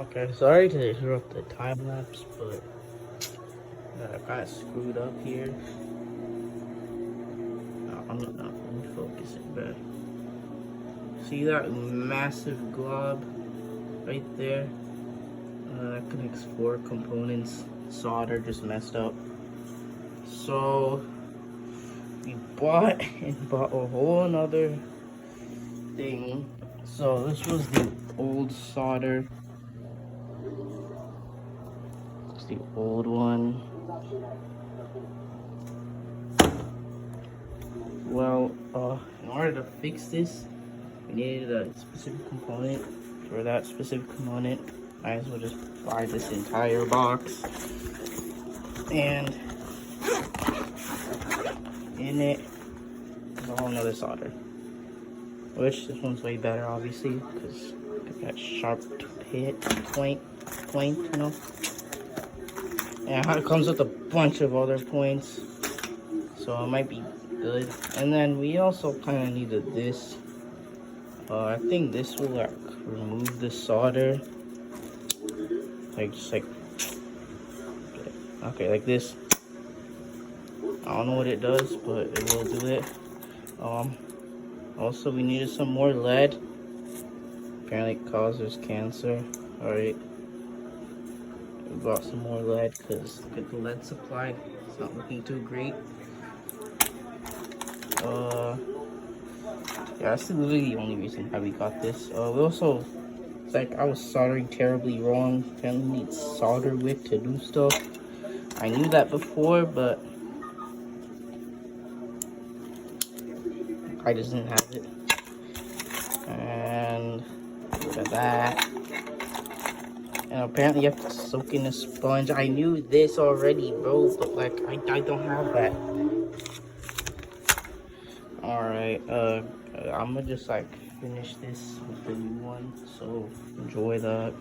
Okay, sorry to interrupt the time lapse, but I got screwed up here. I'm not let me focus it back. See that massive glob right there? That connects 4 components. Solder just messed up. So we bought and bought a whole another thing. So this was the old solder. It's the old one. Well, in order to fix this, we needed a specific component. For that specific component, might as well just buy this entire box. And in it is a whole nother solder. Which this one's way better, obviously, because look at that sharp point, you know. And it comes with a bunch of other points, so it might be good. And then we also kind of needed this. I think this will like remove the solder, like just like okay, like this. I don't know what it does, but it will do it. Also, we needed some more lead. Apparently, it causes cancer. All right, we bought some more lead because the lead supply is not looking too great. Yeah, that's literally the only reason why we got this. We also, it's like I was soldering terribly wrong. Apparently, you need solder wick to do stuff. I knew that before, but I just didn't have it. And look at that. And apparently you have to soak in a sponge. I knew this already, bro, but like I don't have that. Alright, I'm gonna just like finish this with the new one, so enjoy that.